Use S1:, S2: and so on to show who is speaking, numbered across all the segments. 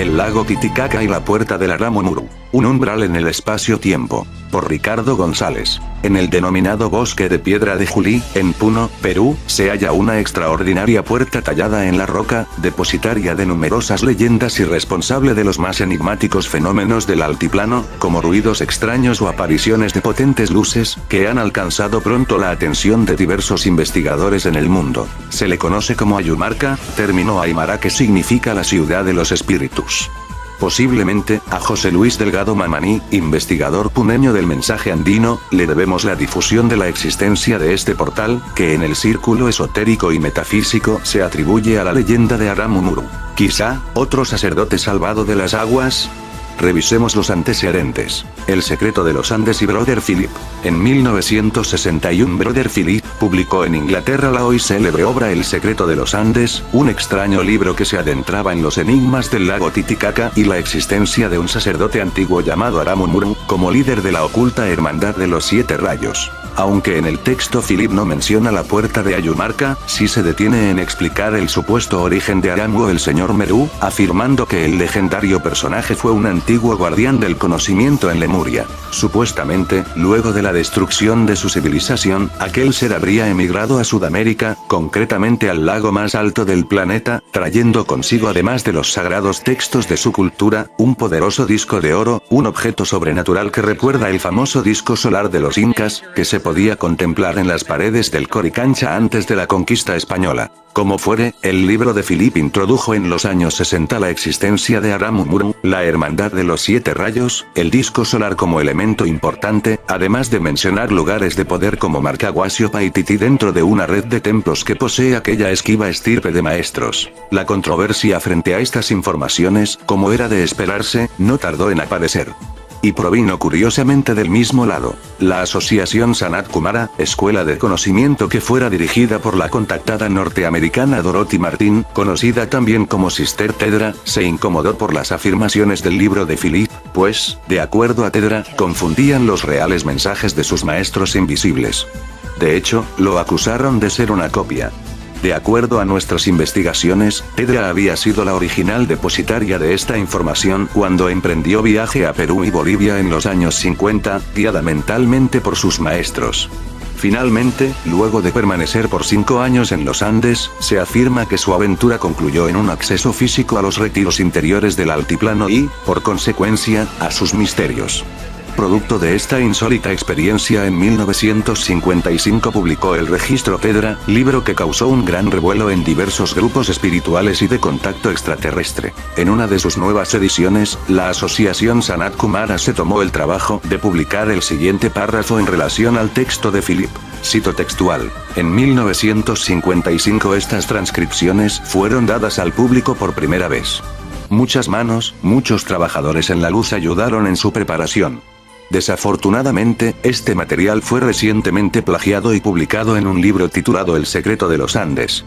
S1: El lago Titicaca y la puerta del Aramumuru. Un umbral en el espacio-tiempo. Por Ricardo González. En el denominado Bosque de Piedra de Julí, en Puno, Perú, se halla una extraordinaria puerta tallada en la roca, depositaria de numerosas leyendas y responsable de los más enigmáticos fenómenos del altiplano, como ruidos extraños o apariciones de potentes luces, que han alcanzado pronto la atención de diversos investigadores en el mundo. Se le conoce como Ayumarca, término aymara que significa la ciudad de los espíritus. Posiblemente, a José Luis Delgado Mamaní, investigador puneño del mensaje andino, le debemos la difusión de la existencia de este portal, que en el círculo esotérico y metafísico se atribuye a la leyenda de Aramumuru. Quizá, otro sacerdote salvado de las aguas. Revisemos los antecedentes. El secreto de los Andes y Brother Philip. En 1961 Brother Philip publicó en Inglaterra la hoy célebre obra El secreto de los Andes, un extraño libro que se adentraba en los enigmas del lago Titicaca y la existencia de un sacerdote antiguo llamado Aramumuru, como líder de la oculta hermandad de los 7 rayos. Aunque en el texto Philip no menciona la puerta de Ayumarca, sí se detiene en explicar el supuesto origen de Aramgo el señor Meru, afirmando que el legendario personaje fue un antiguo guardián del conocimiento en Lemuria. Supuestamente, luego de la destrucción de su civilización, aquel ser habría emigrado a Sudamérica, concretamente al lago más alto del planeta, trayendo consigo además de los sagrados textos de su cultura, un poderoso disco de oro, un objeto sobrenatural que recuerda el famoso disco solar de los incas, que se podía contemplar en las paredes del Coricancha antes de la conquista española. Como fuere, el libro de Philip introdujo en los años 60 la existencia de Aramumuru, la hermandad de los 7 rayos, el disco solar como elemento importante, además de mencionar lugares de poder como Marcahuasi o Paititi dentro de una red de templos que posee aquella esquiva estirpe de maestros. La controversia frente a estas informaciones, como era de esperarse, no tardó en aparecer. Y provino curiosamente del mismo lado. La asociación Sanat Kumara, escuela de conocimiento que fuera dirigida por la contactada norteamericana Dorothy Martin, conocida también como Sister Tedra, se incomodó por las afirmaciones del libro de Philip, pues, de acuerdo a Tedra, confundían los reales mensajes de sus maestros invisibles. De hecho, lo acusaron de ser una copia. De acuerdo a nuestras investigaciones, Tedra había sido la original depositaria de esta información cuando emprendió viaje a Perú y Bolivia en los años 50, guiada mentalmente por sus maestros. Finalmente, luego de permanecer por 5 años en los Andes, se afirma que su aventura concluyó en un acceso físico a los retiros interiores del altiplano y, por consecuencia, a sus misterios. Producto de esta insólita experiencia en 1955 publicó el Registro Tedra, libro que causó un gran revuelo en diversos grupos espirituales y de contacto extraterrestre. En una de sus nuevas ediciones, la asociación Sanat Kumara se tomó el trabajo de publicar el siguiente párrafo en relación al texto de Philip. Cito textual. En 1955 estas transcripciones fueron dadas al público por primera vez. Muchas manos, muchos trabajadores en la luz ayudaron en su preparación. Desafortunadamente, este material fue recientemente plagiado y publicado en un libro titulado El secreto de los Andes.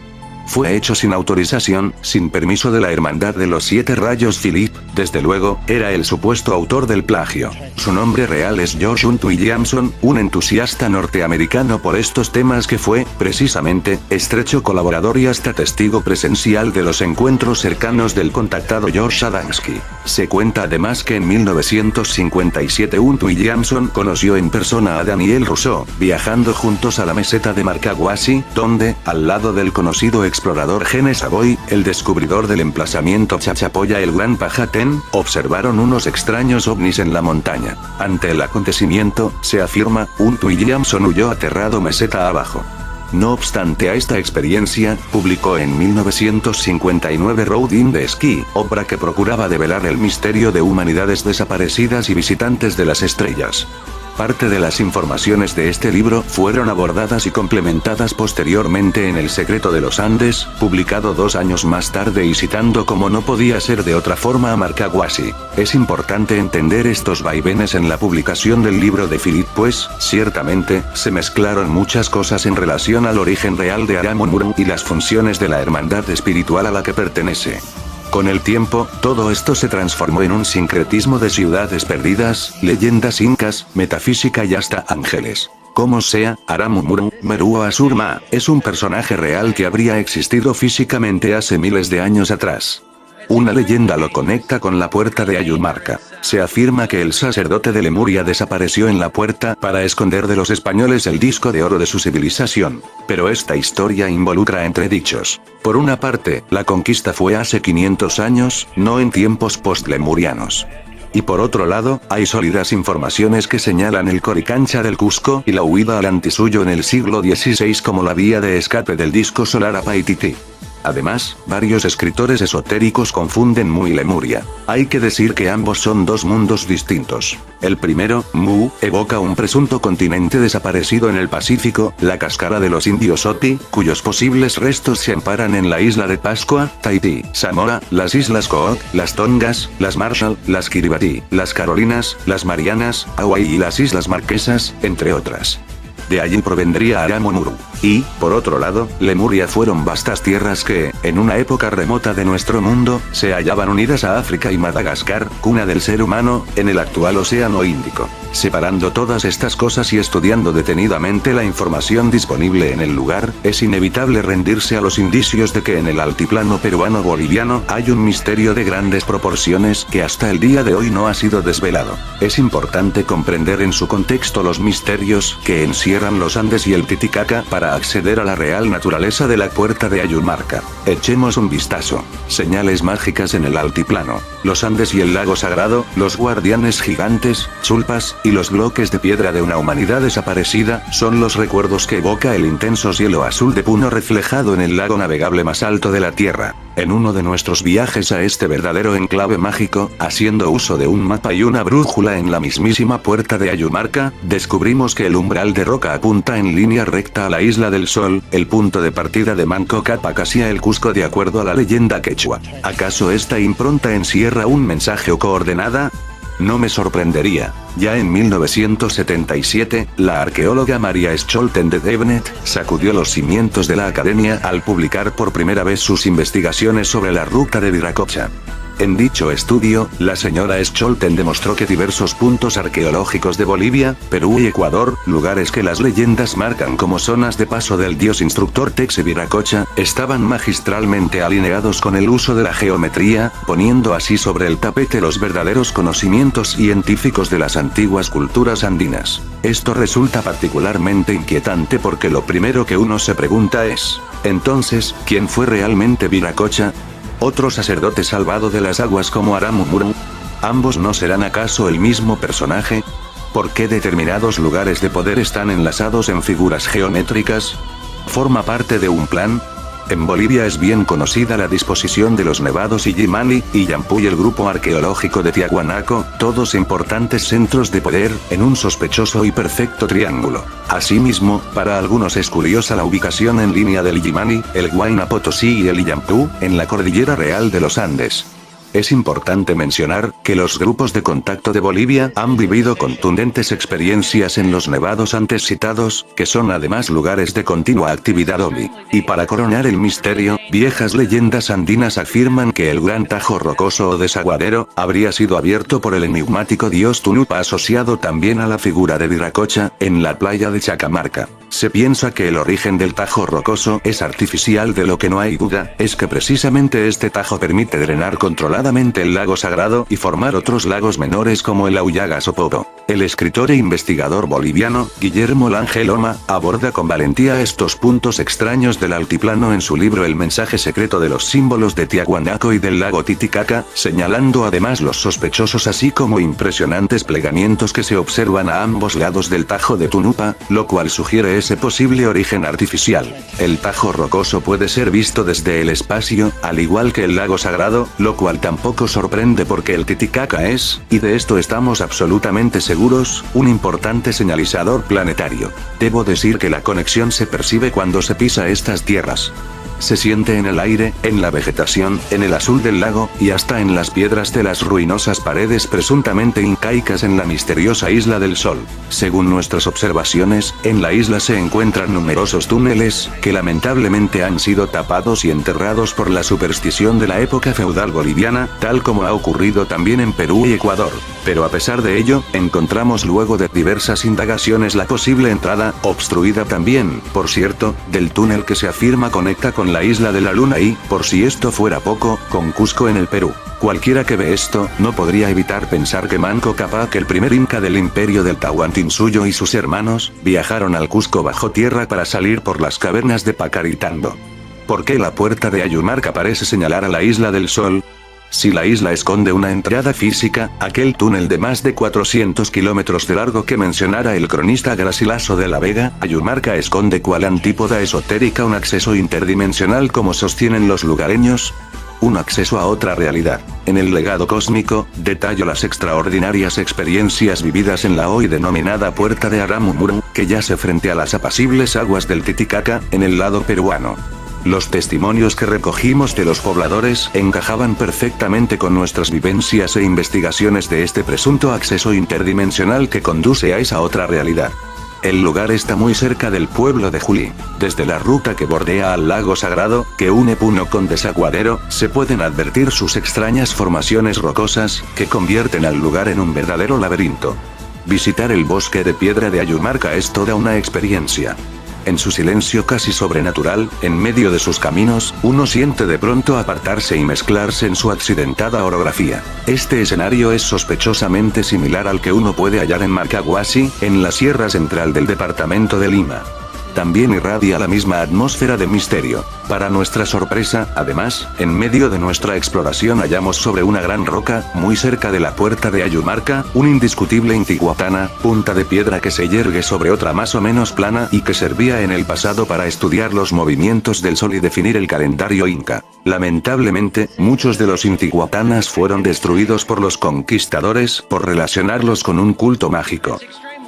S1: Fue hecho sin autorización, sin permiso de la Hermandad de los 7 Rayos. Philip, desde luego, era el supuesto autor del plagio. Su nombre real es George Hunt Williamson, un entusiasta norteamericano por estos temas que fue, precisamente, estrecho colaborador y hasta testigo presencial de los encuentros cercanos del contactado George Adamski. Se cuenta además que en 1957 Hunt Williamson conoció en persona a Daniel Rousseau, viajando juntos a la meseta de Marcahuasi, donde, al lado del conocido explorador Gene Savoy, el descubridor del emplazamiento Chachapoya el Gran Pajatén, observaron unos extraños ovnis en la montaña. Ante el acontecimiento, se afirma, Hunt Williamson huyó aterrado meseta abajo. No obstante a esta experiencia, publicó en 1959 Road in the Sky, obra que procuraba develar el misterio de humanidades desaparecidas y visitantes de las estrellas. Parte de las informaciones de este libro fueron abordadas y complementadas posteriormente en El secreto de los Andes, publicado 2 años más tarde y citando como no podía ser de otra forma a Marcahuasi. Es importante entender estos vaivenes en la publicación del libro de Philip pues, ciertamente, se mezclaron muchas cosas en relación al origen real de Aramumuru y las funciones de la hermandad espiritual a la que pertenece. Con el tiempo, todo esto se transformó en un sincretismo de ciudades perdidas, leyendas incas, metafísica y hasta ángeles. Como sea, Aramumuru, Meru o Asurma, es un personaje real que habría existido físicamente hace miles de años atrás. Una leyenda lo conecta con la puerta de Ayumarca. Se afirma que el sacerdote de Lemuria desapareció en la puerta para esconder de los españoles el disco de oro de su civilización. Pero esta historia involucra entredichos. Por una parte, la conquista fue hace 500 años, no en tiempos post-lemurianos. Y por otro lado, hay sólidas informaciones que señalan el Coricancha del Cusco y la huida al Antisuyo en el siglo XVI como la vía de escape del disco solar a Paititi. Además, varios escritores esotéricos confunden Mu y Lemuria. Hay que decir que ambos son dos mundos distintos. El primero, Mu, evoca un presunto continente desaparecido en el Pacífico, la cáscara de los indios Oti, cuyos posibles restos se amparan en la isla de Pascua, Tahití, Zamora, las islas Cook, las Tongas, las Marshall, las Kiribati, las Carolinas, las Marianas, Hawái y las Islas Marquesas, entre otras. De allí provendría Aramumuru. Y, por otro lado, Lemuria fueron vastas tierras que, en una época remota de nuestro mundo, se hallaban unidas a África y Madagascar, cuna del ser humano, en el actual Océano Índico. Separando todas estas cosas y estudiando detenidamente la información disponible en el lugar, es inevitable rendirse a los indicios de que en el altiplano peruano-boliviano hay un misterio de grandes proporciones que hasta el día de hoy no ha sido desvelado. Es importante comprender en su contexto los misterios que encierran los Andes y el Titicaca para acceder a la real naturaleza de la puerta de Ayumarca. Echemos un vistazo. Señales mágicas en el altiplano. Los Andes y el lago sagrado, los guardianes gigantes, chulpas, y los bloques de piedra de una humanidad desaparecida, son los recuerdos que evoca el intenso cielo azul de Puno reflejado en el lago navegable más alto de la Tierra. En uno de nuestros viajes a este verdadero enclave mágico, haciendo uso de un mapa y una brújula en la mismísima puerta de Ayumarca, descubrimos que el umbral de roca apunta en línea recta a la Isla del Sol, el punto de partida de Manco Cápac hacia el Cusco de acuerdo a la leyenda quechua. ¿Acaso esta impronta encierra un mensaje o coordenada? No me sorprendería. Ya en 1977, la arqueóloga María Scholten de Devnet sacudió los cimientos de la academia al publicar por primera vez sus investigaciones sobre la ruta de Viracocha. En dicho estudio, la señora Scholten demostró que diversos puntos arqueológicos de Bolivia, Perú y Ecuador, lugares que las leyendas marcan como zonas de paso del dios instructor Texe Viracocha, estaban magistralmente alineados con el uso de la geometría, poniendo así sobre el tapete los verdaderos conocimientos científicos de las antiguas culturas andinas. Esto resulta particularmente inquietante porque lo primero que uno se pregunta es, entonces, ¿quién fue realmente Viracocha? ¿Otro sacerdote salvado de las aguas como Aramumuru? ¿Ambos no serán acaso el mismo personaje? ¿Por qué determinados lugares de poder están enlazados en figuras geométricas? ¿Forma parte de un plan? En Bolivia es bien conocida la disposición de los nevados Illimani, Illampu y el grupo arqueológico de Tiahuanaco, todos importantes centros de poder, en un sospechoso y perfecto triángulo. Asimismo, para algunos es curiosa la ubicación en línea del Illimani, el Huayna Potosí y el Illampu, en la cordillera real de los Andes. Es importante mencionar que los grupos de contacto de Bolivia han vivido contundentes experiencias en los nevados antes citados, que son además lugares de continua actividad ovni. Y para coronar el misterio, viejas leyendas andinas afirman que el gran tajo rocoso o desaguadero habría sido abierto por el enigmático dios Tunupa asociado también a la figura de Viracocha, en la playa de Chacamarca. Se piensa que el origen del tajo rocoso es artificial. De lo que no hay duda, es que precisamente este tajo permite drenar controladamente el lago Sagrado y formar otros lagos menores como el Aullagas o Popo. El escritor e investigador boliviano, Guillermo Lange Loma, aborda con valentía estos puntos extraños del altiplano en su libro El mensaje secreto de los símbolos de Tiahuanaco y del lago Titicaca, señalando además los sospechosos así como impresionantes plegamientos que se observan a ambos lados del tajo de Tunupa, lo cual sugiere ese posible origen artificial. El tajo rocoso puede ser visto desde el espacio, al igual que el lago Sagrado, lo cual tampoco sorprende porque el Titicaca es, y de esto estamos absolutamente seguros, un importante señalizador planetario. Debo decir que la conexión se percibe cuando se pisa estas tierras. Se siente en el aire, en la vegetación, en el azul del lago, y hasta en las piedras de las ruinosas paredes presuntamente incaicas en la misteriosa Isla del Sol. Según nuestras observaciones, en la isla se encuentran numerosos túneles, que lamentablemente han sido tapados y enterrados por la superstición de la época feudal boliviana, tal como ha ocurrido también en Perú y Ecuador. Pero a pesar de ello, encontramos luego de diversas indagaciones la posible entrada, obstruida también, por cierto, del túnel que se afirma conecta con con la isla de la luna y, por si esto fuera poco, con Cusco en el Perú. Cualquiera que ve esto, no podría evitar pensar que Manco Cápac, el primer inca del imperio del Tahuantinsuyo y sus hermanos, viajaron al Cusco bajo tierra para salir por las cavernas de Pacaritando. ¿Por qué la puerta de Ayumarca parece señalar a la isla del Sol? Si la isla esconde una entrada física, aquel túnel de más de 400 kilómetros de largo que mencionara el cronista Garcilaso de la Vega, Ayumarca esconde cual antípoda esotérica un acceso interdimensional como sostienen los lugareños. Un acceso a otra realidad. En el legado cósmico, detallo las extraordinarias experiencias vividas en la hoy denominada Puerta de Aramumuru, que yace frente a las apacibles aguas del Titicaca, en el lado peruano. Los testimonios que recogimos de los pobladores encajaban perfectamente con nuestras vivencias e investigaciones de este presunto acceso interdimensional que conduce a esa otra realidad. El lugar está muy cerca del pueblo de Juli. Desde la ruta que bordea al lago sagrado, que une Puno con Desaguadero, se pueden advertir sus extrañas formaciones rocosas, que convierten al lugar en un verdadero laberinto. Visitar el bosque de piedra de Ayumarca es toda una experiencia. En su silencio casi sobrenatural, en medio de sus caminos, uno siente de pronto apartarse y mezclarse en su accidentada orografía. Este escenario es sospechosamente similar al que uno puede hallar en Marcahuasi, en la Sierra Central del departamento de Lima. También irradia la misma atmósfera de misterio. Para nuestra sorpresa, además, en medio de nuestra exploración hallamos sobre una gran roca, muy cerca de la puerta de Ayumarca, un indiscutible Intihuatana, punta de piedra que se yergue sobre otra más o menos plana y que servía en el pasado para estudiar los movimientos del sol y definir el calendario inca. Lamentablemente, muchos de los Intihuatanas fueron destruidos por los conquistadores por relacionarlos con un culto mágico.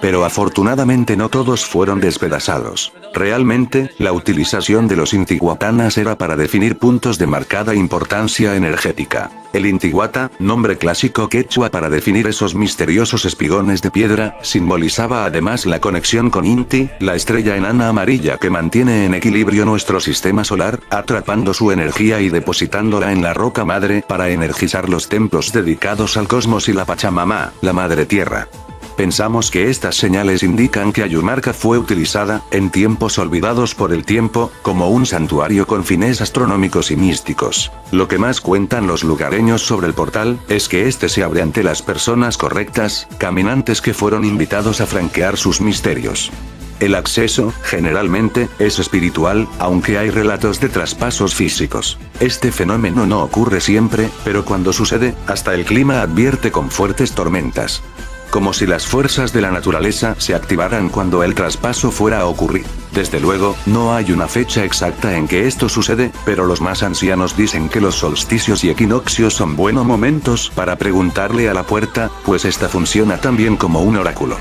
S1: Pero afortunadamente no todos fueron despedazados. Realmente, la utilización de los Intihuatanas era para definir puntos de marcada importancia energética. El Intihuata, nombre clásico quechua para definir esos misteriosos espigones de piedra, simbolizaba además la conexión con Inti, la estrella enana amarilla que mantiene en equilibrio nuestro sistema solar, atrapando su energía y depositándola en la roca madre para energizar los templos dedicados al cosmos y la Pachamama, la madre tierra. Pensamos que estas señales indican que Ayumarca fue utilizada, en tiempos olvidados por el tiempo, como un santuario con fines astronómicos y místicos. Lo que más cuentan los lugareños sobre el portal, es que este se abre ante las personas correctas, caminantes que fueron invitados a franquear sus misterios. El acceso, generalmente, es espiritual, aunque hay relatos de traspasos físicos. Este fenómeno no ocurre siempre, pero cuando sucede, hasta el clima advierte con fuertes tormentas. Como si las fuerzas de la naturaleza se activaran cuando el traspaso fuera a ocurrir. Desde luego, no hay una fecha exacta en que esto sucede, pero los más ancianos dicen que los solsticios y equinoccios son buenos momentos para preguntarle a la puerta, pues esta funciona también como un oráculo.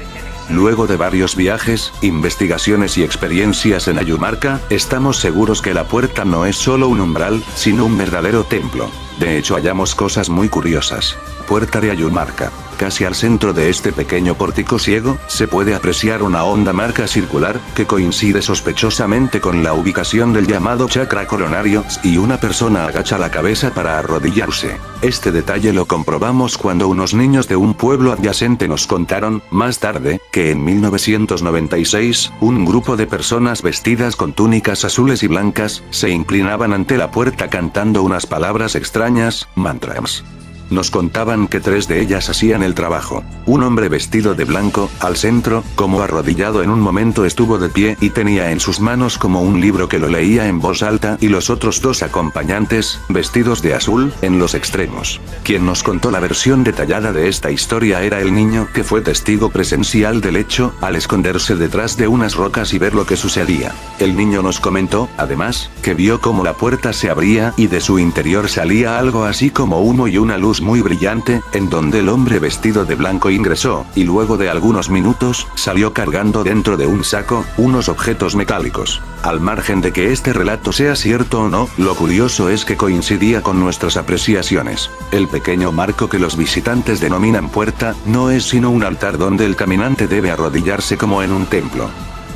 S1: Luego de varios viajes, investigaciones y experiencias en Ayumarca, estamos seguros que la puerta no es solo un umbral, sino un verdadero templo. De hecho hallamos cosas muy curiosas. Puerta de Ayumarca. Casi al centro de este pequeño pórtico ciego, se puede apreciar una honda marca circular, que coincide sospechosamente con la ubicación del llamado chakra coronario, y una persona agacha la cabeza para arrodillarse. Este detalle lo comprobamos cuando unos niños de un pueblo adyacente nos contaron, más tarde, que en 1996, un grupo de personas vestidas con túnicas azules y blancas, se inclinaban ante la puerta cantando unas palabras extrañas, mantras. Nos contaban que 3 de ellas hacían el trabajo. Un hombre vestido de blanco, al centro, como arrodillado en un momento estuvo de pie y tenía en sus manos como un libro que lo leía en voz alta y los otros 2 acompañantes, vestidos de azul, en los extremos. Quien nos contó la versión detallada de esta historia era el niño que fue testigo presencial del hecho, al esconderse detrás de unas rocas y ver lo que sucedía. El niño nos comentó, además, que vio cómo la puerta se abría y de su interior salía algo así como humo y una luz muy brillante, en donde el hombre vestido de blanco ingresó, y luego de algunos minutos, salió cargando dentro de un saco, unos objetos metálicos. Al margen de que este relato sea cierto o no, lo curioso es que coincidía con nuestras apreciaciones. El pequeño marco que los visitantes denominan puerta, no es sino un altar donde el caminante debe arrodillarse como en un templo.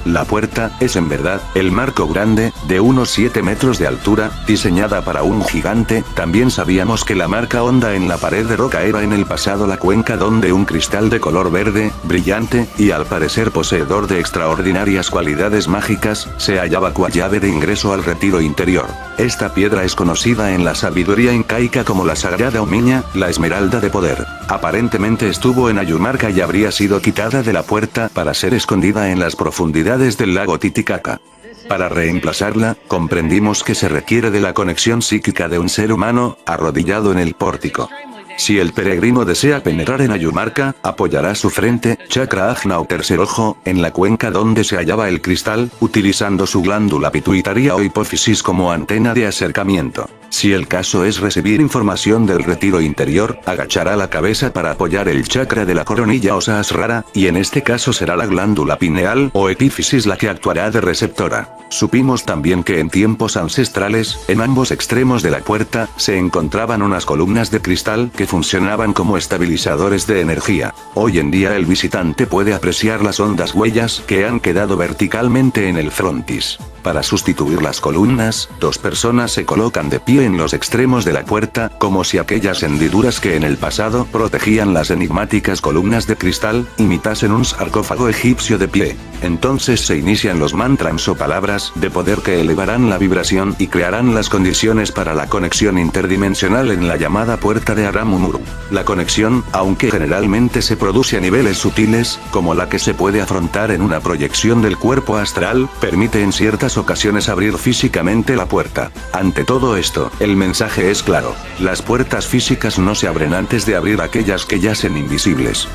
S1: La puerta es en verdad el marco grande, de unos 7 metros de altura, diseñada para un gigante. También sabíamos que la marca honda en la pared de roca era en el pasado la cuenca donde un cristal de color verde, brillante, y al parecer poseedor de extraordinarias cualidades mágicas, se hallaba cual llave de ingreso al retiro interior. Esta piedra es conocida en la sabiduría incaica como la Sagrada Omiña, la esmeralda de poder. Aparentemente estuvo en Ayumarca y habría sido quitada de la puerta para ser escondida en las profundidades del lago Titicaca. Para reemplazarla, comprendimos que se requiere de la conexión psíquica de un ser humano, arrodillado en el pórtico. Si el peregrino desea penetrar en Ayumarca, apoyará su frente, chakra ajna o tercer ojo, en la cuenca donde se hallaba el cristal, utilizando su glándula pituitaria o hipófisis como antena de acercamiento. Si el caso es recibir información del retiro interior, agachará la cabeza para apoyar el chakra de la coronilla o sahasrara, y en este caso será la glándula pineal o epífisis la que actuará de receptora. Supimos también que en tiempos ancestrales, en ambos extremos de la puerta, se encontraban unas columnas de cristal que funcionaban como estabilizadores de energía. Hoy en día el visitante puede apreciar las hondas huellas que han quedado verticalmente en el frontis. Para sustituir las columnas, 2 personas se colocan de pie en los extremos de la puerta, como si aquellas hendiduras que en el pasado protegían las enigmáticas columnas de cristal, imitasen un sarcófago egipcio de pie. Entonces se inician los mantras o palabras de poder que elevarán la vibración y crearán las condiciones para la conexión interdimensional en la llamada puerta de Aramumuru. La conexión, aunque generalmente se produce a niveles sutiles, como la que se puede afrontar en una proyección del cuerpo astral, permite en ciertas ocasiones abrir físicamente la puerta. Ante todo esto, el mensaje es claro: las puertas físicas no se abren antes de abrir aquellas que yacen invisibles.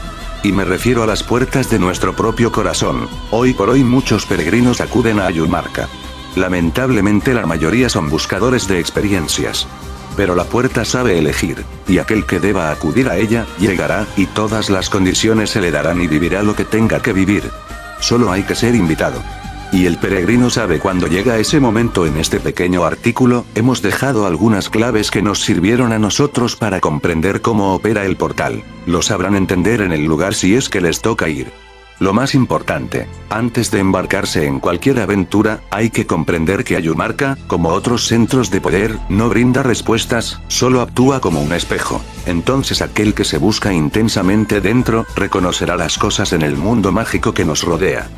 S1: Y me refiero a las puertas de nuestro propio corazón. Hoy por hoy muchos peregrinos acuden a Ayumarca. Lamentablemente la mayoría son buscadores de experiencias. Pero la puerta sabe elegir, y aquel que deba acudir a ella, llegará, y todas las condiciones se le darán y vivirá lo que tenga que vivir. Solo hay que ser invitado. Y el peregrino sabe cuándo llega ese momento. En este pequeño artículo, hemos dejado algunas claves que nos sirvieron a nosotros para comprender cómo opera el portal. Lo sabrán entender en el lugar si es que les toca ir. Lo más importante, antes de embarcarse en cualquier aventura, hay que comprender que Ayumarca, como otros centros de poder, no brinda respuestas, solo actúa como un espejo. Entonces aquel que se busca intensamente dentro, reconocerá las cosas en el mundo mágico que nos rodea.